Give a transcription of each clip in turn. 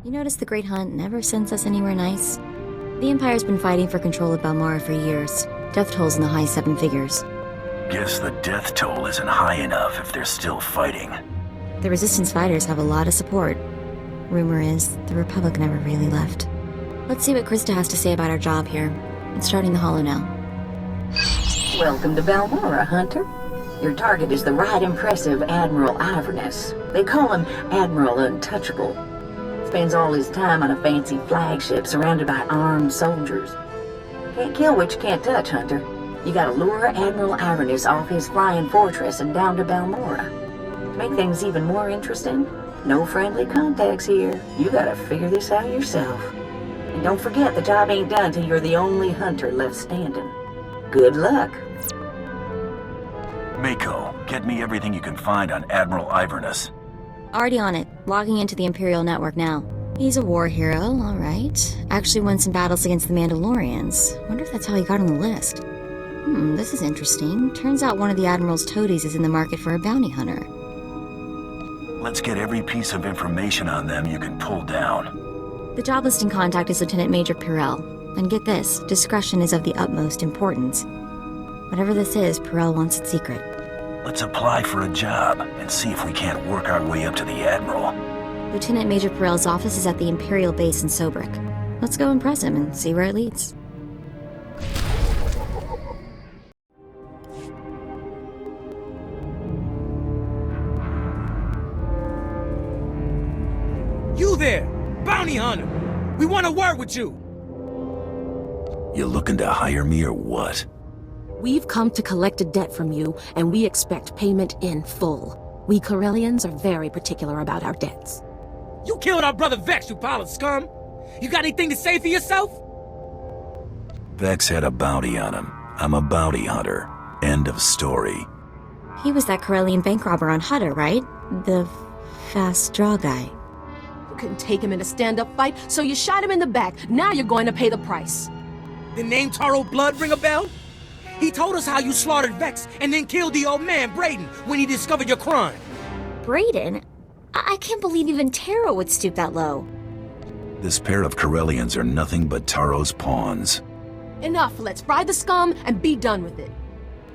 You notice the Great Hunt never sends us anywhere nice? The Empire's been fighting for control of Balmorra for years. Death tolls in the high 7 figures. Guess the death toll isn't high enough if they're still fighting. The Resistance fighters have a lot of support. Rumor is, the Republic never really left. Let's see what Krista has to say about our job here. It's starting the holo now. Welcome to Balmorra, Hunter. Your target is the right impressive Admiral Ivernus. They call him Admiral Untouchable. Spends all his time on a fancy flagship surrounded by armed soldiers. Can't kill what you can't touch, Hunter. You gotta lure Admiral Ivernus off his flying fortress and down to Balmorra. To make things even more interesting, no friendly contacts here. You gotta figure this out yourself. And don't forget, the job ain't done till you're the only hunter left standing. Good luck. Mako, get me everything you can find on Admiral Ivernus. Already on it. Logging into the Imperial network now. He's a war hero, alright. Actually won some battles against the Mandalorians. Wonder if that's how he got on the list. This is interesting. Turns out one of the Admiral's toadies is in the market for a bounty hunter. Let's get every piece of information on them you can pull down. The job listing contact is Lieutenant Major Pirel. And get this, discretion is of the utmost importance. Whatever this is, Pirel wants it secret. Let's apply for a job and see if we can't work our way up to the Admiral. Lieutenant Major Pirel's office is at the Imperial base in Sobrik. Let's go impress him and see where it leads. You there! Bounty hunter! We want to work with you! You looking to hire me or what? We've come to collect a debt from you, and we expect payment in full. We Corellians are very particular about our debts. You killed our brother Vex, you pile of scum! You got anything to say for yourself? Vex had a bounty on him. I'm a bounty hunter. End of story. He was that Corellian bank robber on Hutter, right? The fast draw guy. You couldn't take him in a stand-up fight, so you shot him in the back. Now you're going to pay the price. The name Taro Blood ring a bell? He told us how you slaughtered Vex and then killed the old man, Brayden, when he discovered your crime. Brayden? I can't believe even Taro would stoop that low. This pair of Corellians are nothing but Taro's pawns. Enough, let's fry the scum and be done with it.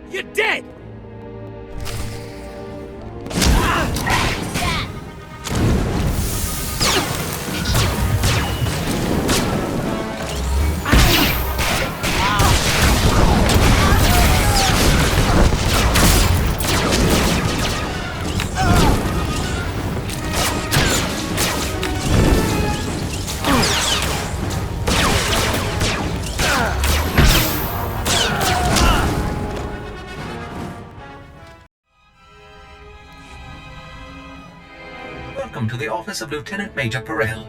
You're dead! Welcome to the office of Lieutenant Major Pirel.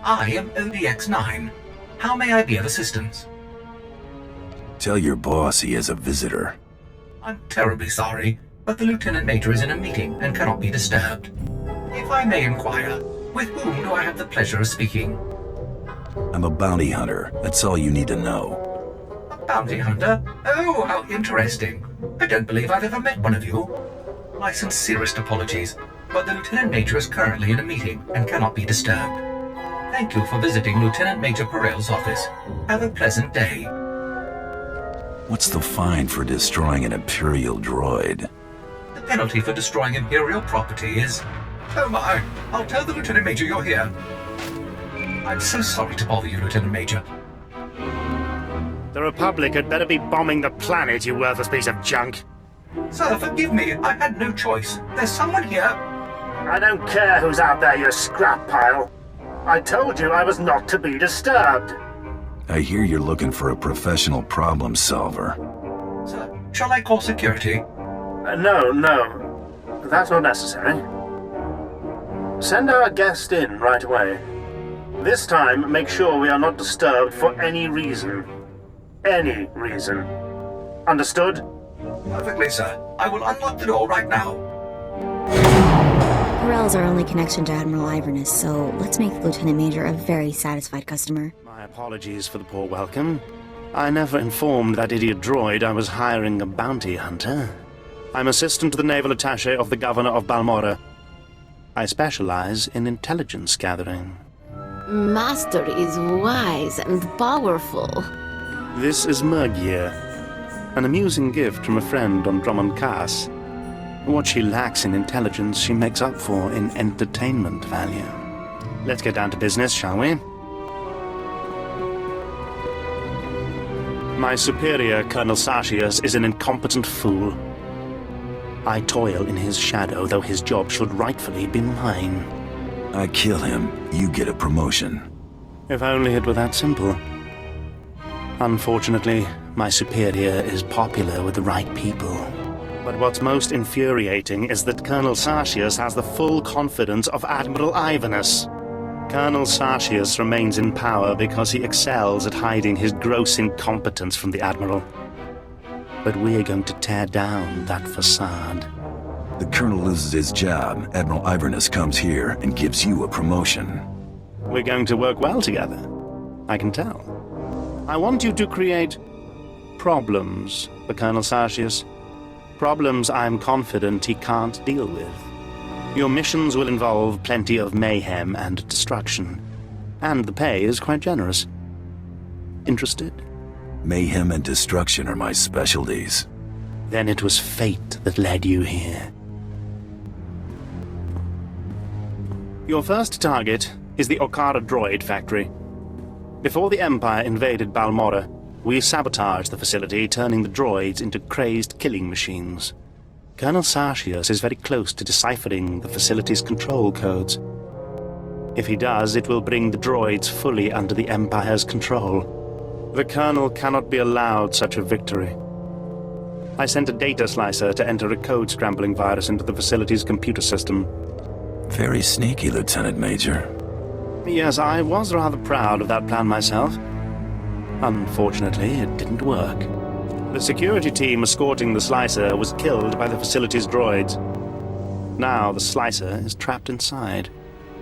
I am ODX-9. How may I be of assistance? Tell your boss he has a visitor. I'm terribly sorry, but the Lieutenant Major is in a meeting and cannot be disturbed. If I may inquire, with whom do I have the pleasure of speaking? I'm a bounty hunter. That's all you need to know. A bounty hunter? Oh, how interesting. I don't believe I've ever met one of you. My sincerest apologies, but the Lieutenant Major is currently in a meeting and cannot be disturbed. Thank you for visiting Lieutenant Major Pirel's office. Have a pleasant day. What's the fine for destroying an Imperial droid? The penalty for destroying Imperial property is... Oh my, I'll tell the Lieutenant Major you're here. I'm so sorry to bother you, Lieutenant Major. The Republic had better be bombing the planet, you worthless piece of junk. Sir, forgive me. I had no choice. There's someone here. I don't care who's out there, you scrap pile. I told you I was not to be disturbed. I hear you're looking for a professional problem solver. Sir, shall I call security? No. That's not necessary. Send our guest in right away. This time, make sure we are not disturbed for any reason. Any reason. Understood? Perfectly, sir. I will unlock the door right now. Pirel's our only connection to Admiral Ivernus, so let's make the Lieutenant Major a very satisfied customer. My apologies for the poor welcome. I never informed that idiot droid I was hiring a bounty hunter. I'm assistant to the naval attaché of the governor of Balmorra. I specialize in intelligence gathering. Master is wise and powerful. This is Mergier, an amusing gift from a friend on Drummond Cass. What she lacks in intelligence, she makes up for in entertainment value. Let's get down to business, shall we? My superior, Colonel Sartius, is an incompetent fool. I toil in his shadow, though his job should rightfully be mine. I kill him, you get a promotion. If only it were that simple. Unfortunately, my superior is popular with the right people. But what's most infuriating is that Colonel Sartius has the full confidence of Admiral Ivernus. Colonel Sartius remains in power because he excels at hiding his gross incompetence from the Admiral. But we're going to tear down that facade. The Colonel loses his job, Admiral Ivernus comes here and gives you a promotion. We're going to work well together. I can tell. I want you to create problems for Colonel Sartius. Problems I'm confident he can't deal with. Your missions will involve plenty of mayhem and destruction. And the pay is quite generous. Interested? Mayhem and destruction are my specialties. Then it was fate that led you here. Your first target is the Okara droid factory. Before the Empire invaded Balmorra, we sabotaged the facility, turning the droids into crazed killing machines. Colonel Sartius is very close to deciphering the facility's control codes. If he does, it will bring the droids fully under the Empire's control. The Colonel cannot be allowed such a victory. I sent a data slicer to enter a code-scrambling virus into the facility's computer system. Very sneaky, Lieutenant Major. Yes, I was rather proud of that plan myself. Unfortunately, it didn't work. The security team escorting the slicer was killed by the facility's droids. Now the slicer is trapped inside.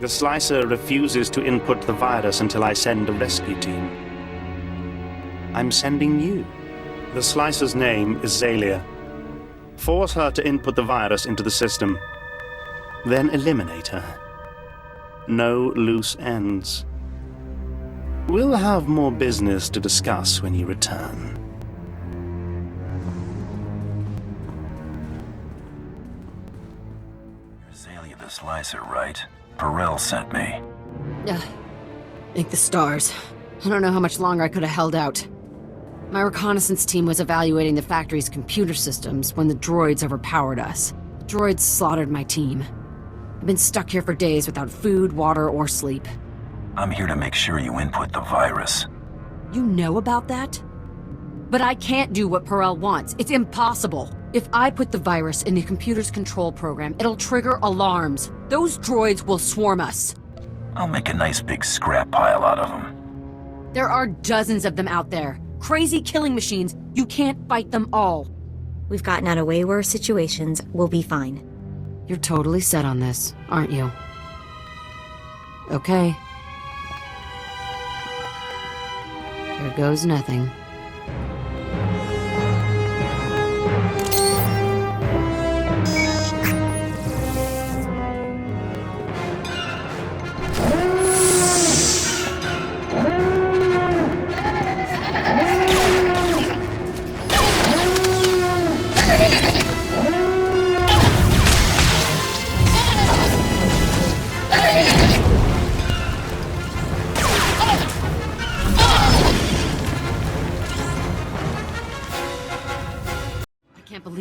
The slicer refuses to input the virus until I send a rescue team. I'm sending you. The slicer's name is Zalia. Force her to input the virus into the system. Then eliminate her. No loose ends. We'll have more business to discuss when you return. Zalia the Slicer, right? Perel sent me. Thank the stars. I don't know how much longer I could have held out. My reconnaissance team was evaluating the factory's computer systems when the droids overpowered us. The droids slaughtered my team. I've been stuck here for days without food, water, or sleep. I'm here to make sure you input the virus. You know about that? But I can't do what Perel wants. It's impossible. If I put the virus in the computer's control program, it'll trigger alarms. Those droids will swarm us. I'll make a nice big scrap pile out of them. There are dozens of them out there. Crazy killing machines. You can't fight them all. We've gotten out of way worse situations. We'll be fine. You're totally set on this, aren't you? Okay. Here goes nothing.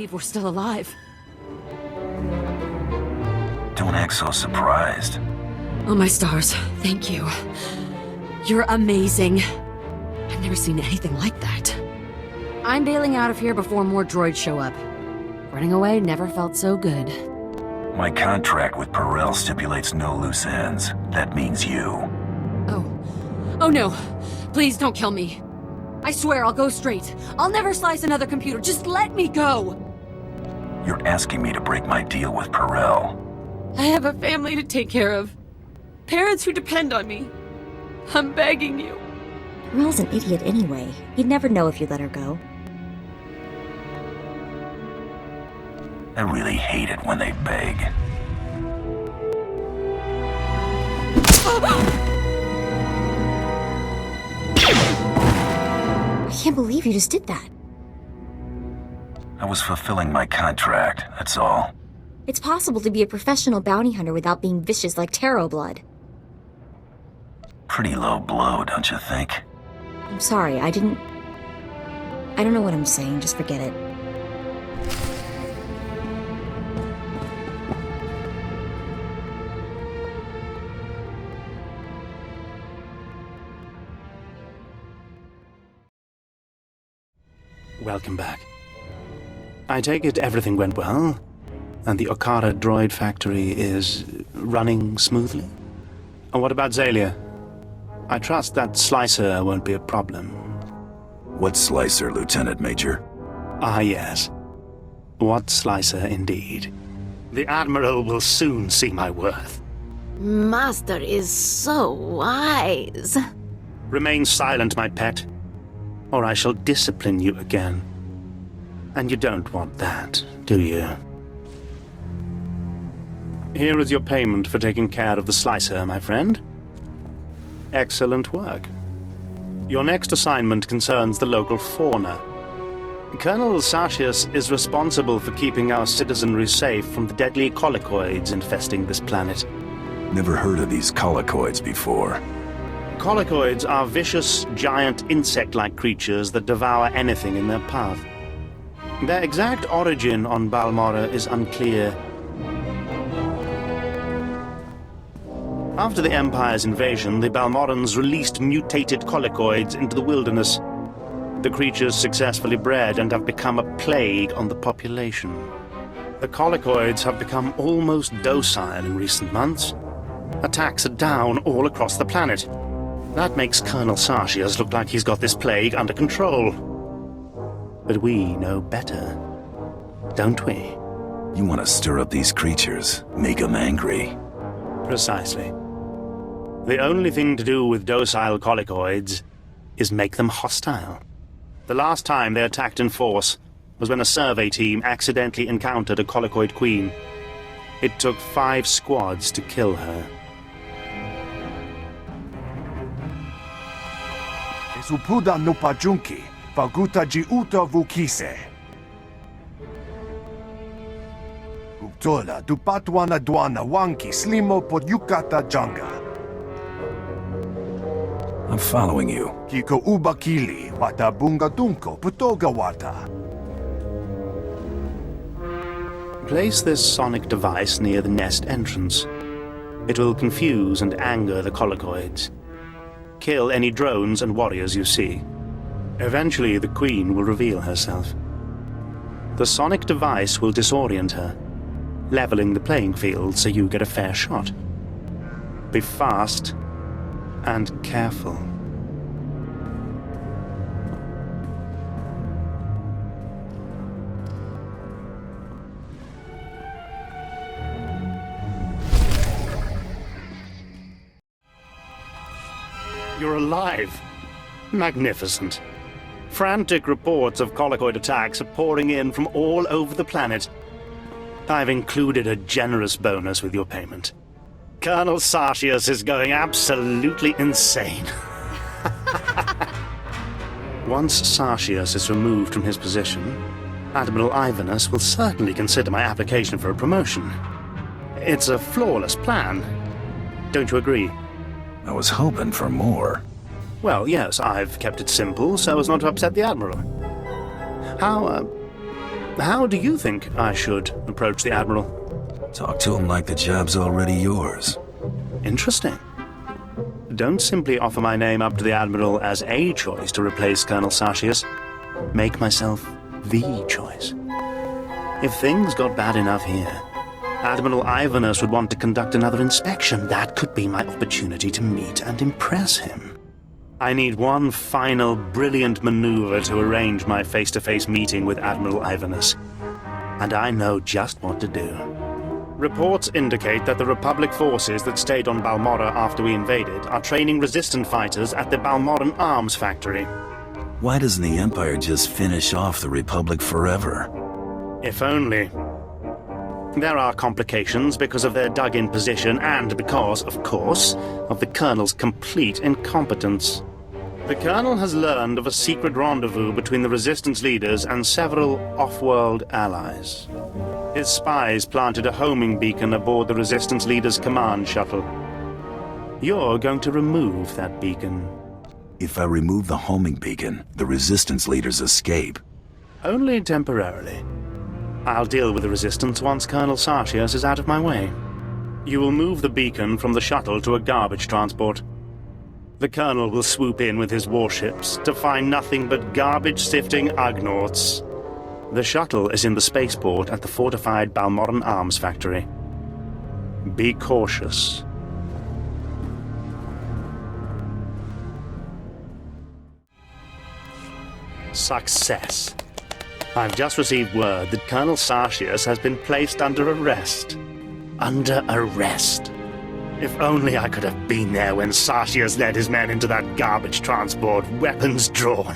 We're still alive. Don't act so surprised. Oh, my stars. Thank you. You're amazing. I've never seen anything like that. I'm bailing out of here before more droids show up. Running away never felt so good. My contract with Perel stipulates no loose ends. That means you. Oh no. Please don't kill me. I swear I'll go straight. I'll never slice another computer. Just let me go. You're asking me to break my deal with Perel. I have a family to take care of. Parents who depend on me. I'm begging you. Perel's an idiot anyway. He'd never know if you let her go. I really hate it when they beg. can't believe you just did that. I was fulfilling my contract, that's all. It's possible to be a professional bounty hunter without being vicious like Tarot blood. Pretty low blow, don't you think? I'm sorry, I don't know what I'm saying, just forget it. Welcome back. I take it everything went well, and the Okara droid factory is running smoothly? And what about Zalia? I trust that Slicer won't be a problem. What Slicer, Lieutenant Major? Ah, yes. What Slicer indeed. The Admiral will soon see my worth. Master is so wise. Remain silent, my pet, or I shall discipline you again. And you don't want that, do you? Here is your payment for taking care of the Slicer, my friend. Excellent work. Your next assignment concerns the local fauna. Colonel Sartius is responsible for keeping our citizenry safe from the deadly colicoids infesting this planet. Never heard of these colicoids before. Colicoids are vicious, giant insect-like creatures that devour anything in their path. Their exact origin on Balmorra is unclear. After the Empire's invasion, the Balmorrans released mutated colicoids into the wilderness. The creatures successfully bred and have become a plague on the population. The colicoids have become almost docile in recent months. Attacks are down all across the planet. That makes Colonel Sartius look like he's got this plague under control. But we know better, don't we? You want to stir up these creatures, make them angry. Precisely. The only thing to do with docile colicoids is make them hostile. The last time they attacked in force was when a survey team accidentally encountered a colicoid queen. It took 5 squads to kill her. Esupuda nupajunki, faguta jiuta vukise. Uptola dupatwana dwana wanki slimo podyukata janga. I'm following you. Kiko ubakili wata bunga dunko putoga wata. Place this sonic device near the nest entrance. It will confuse and anger the colicoids. Kill any drones and warriors you see. Eventually, the Queen will reveal herself. The sonic device will disorient her, leveling the playing field so you get a fair shot. Be fast and careful. You're alive. Magnificent. Frantic reports of colicoid attacks are pouring in from all over the planet. I've included a generous bonus with your payment. Colonel Sartius is going absolutely insane. Once Sartius is removed from his position, Admiral Ivernus will certainly consider my application for a promotion. It's a flawless plan. Don't you agree? I was hoping for more. Well, yes, I've kept it simple so as not to upset the Admiral. How do you think I should approach the Admiral? Talk to him like the job's already yours. Interesting. Don't simply offer my name up to the Admiral as a choice to replace Colonel Sartius. Make myself the choice. If things got bad enough here, Admiral Ivernus would want to conduct another inspection. That could be my opportunity to meet and impress him. I need one final brilliant maneuver to arrange my face-to-face meeting with Admiral Ivernus. And I know just what to do. Reports indicate that the Republic forces that stayed on Balmorra after we invaded are training resistant fighters at the Balmorran arms factory. Why doesn't the Empire just finish off the Republic forever? If only. There are complications because of their dug-in position and because, of course, of the Colonel's complete incompetence. The Colonel has learned of a secret rendezvous between the Resistance leaders and several off-world allies. His spies planted a homing beacon aboard the Resistance leaders' command shuttle. You're going to remove that beacon. If I remove the homing beacon, the Resistance leaders escape. Only temporarily. I'll deal with the Resistance once Colonel Sartius is out of my way. You will move the beacon from the shuttle to a garbage transport. The Colonel will swoop in with his warships to find nothing but garbage-sifting Ugnaughts. The shuttle is in the spaceport at the fortified Balmorran arms factory. Be cautious. Success. I've just received word that Colonel Sartius has been placed under arrest. Under arrest. If only I could have been there when Sartius led his men into that garbage transport, weapons drawn.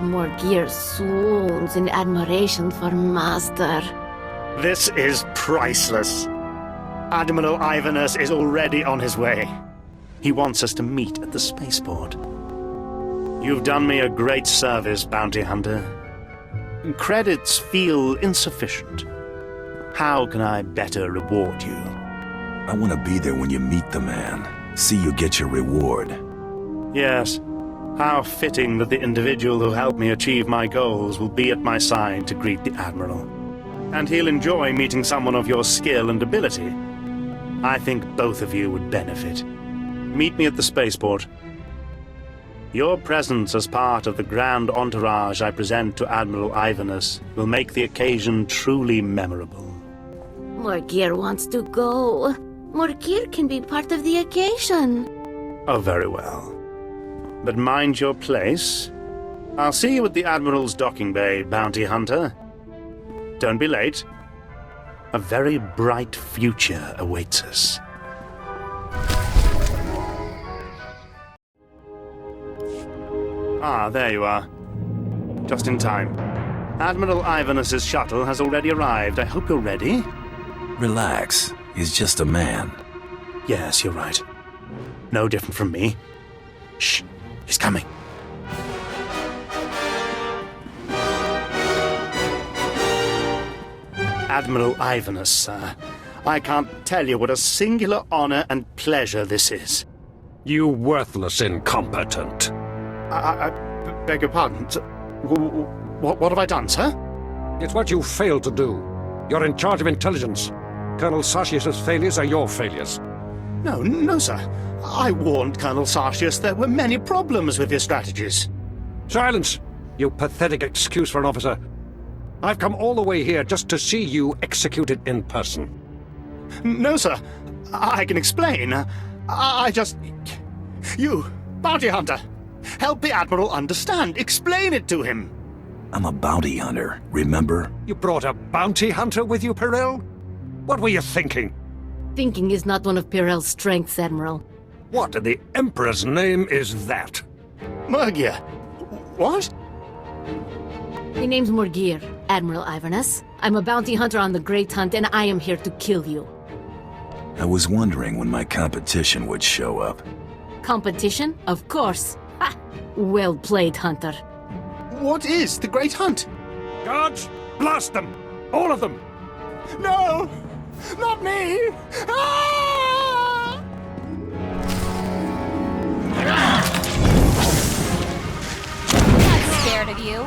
Morgir swoons in admiration for Master. This is priceless. Admiral Ivernus is already on his way. He wants us to meet at the spaceport. You've done me a great service, Bounty Hunter. Credits feel insufficient. How can I better reward you? I want to be there when you meet the man. See you get your reward. Yes. How fitting that the individual who helped me achieve my goals will be at my side to greet the Admiral. And he'll enjoy meeting someone of your skill and ability. I think both of you would benefit. Meet me at the spaceport. Your presence as part of the grand entourage I present to Admiral Ivernus will make the occasion truly memorable. Morgir wants to go. Morgir can be part of the occasion. Oh, very well. But mind your place. I'll see you at the Admiral's docking bay, Bounty Hunter. Don't be late. A very bright future awaits us. Ah, there you are. Just in time. Admiral Ivernus's shuttle has already arrived. I hope you're ready. Relax. He's just a man. Yes, you're right. No different from me. Shh. He's coming. Admiral Ivernus, sir. I can't tell you what a singular honor and pleasure this is. You worthless incompetent. I beg your pardon. What have I done, sir? It's what you failed to do. You're in charge of intelligence. Colonel Sartius' failures are your failures. No, sir. I warned Colonel Sartius there were many problems with his strategies. Silence! You pathetic excuse for an officer. I've come all the way here just to see you executed in person. No, sir. I can explain. I just... You, Bounty Hunter, help the Admiral understand. Explain it to him. I'm a bounty hunter, remember? You brought a bounty hunter with you, Pirel? What were you thinking? Thinking is not one of Pirel's strengths, Admiral. What in the Emperor's name is that? Morgir. What? My name's Morgir, Admiral Ivernus. I'm a bounty hunter on the Great Hunt, and I am here to kill you. I was wondering when my competition would show up. Competition? Of course. Ha! Well played, Hunter. What is the Great Hunt? Guards, blast them! All of them! No! Not me! Ah! Not scared of you.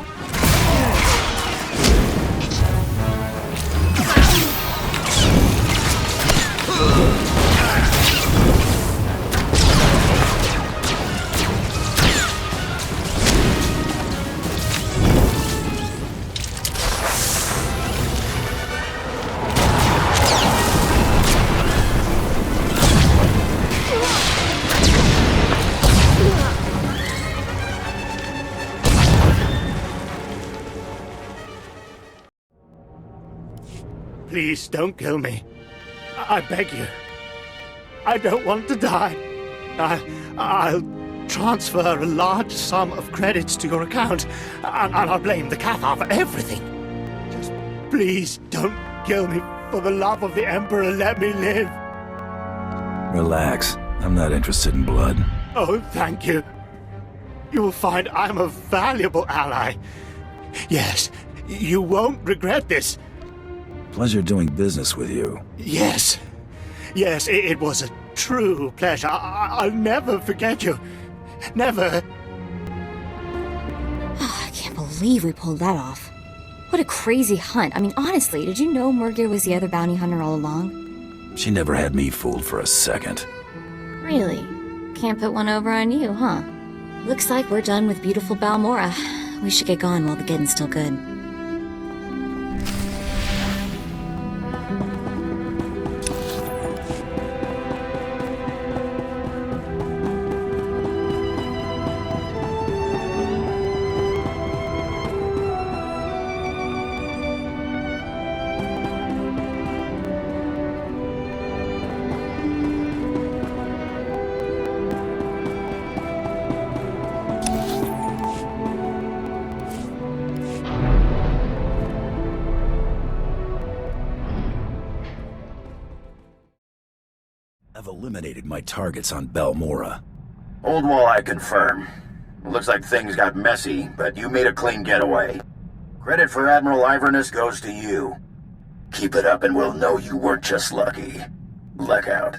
Please don't kill me. I beg you. I don't want to die. I'll transfer a large sum of credits to your account, and I'll blame the Cathar for everything. Just please don't kill me. For the love of the Emperor, let me live. Relax. I'm not interested in blood. Oh, thank you. You will find I'm a valuable ally. Yes, you won't regret this. Pleasure doing business with you. Yes. Yes, it was a true pleasure. I'll never forget you. Never. I can't believe we pulled that off. What a crazy hunt. I mean, honestly, did you know Morgir was the other bounty hunter all along? She never had me fooled for a second. Really? Can't put one over on you, huh? Looks like we're done with beautiful Balmorra. We should get going while the getting's still good. I've eliminated my targets on Balmorra. Old Wall, I confirm. Looks like things got messy, but you made a clean getaway. Credit for Admiral Ivernus goes to you. Keep it up and we'll know you weren't just lucky. Luck out.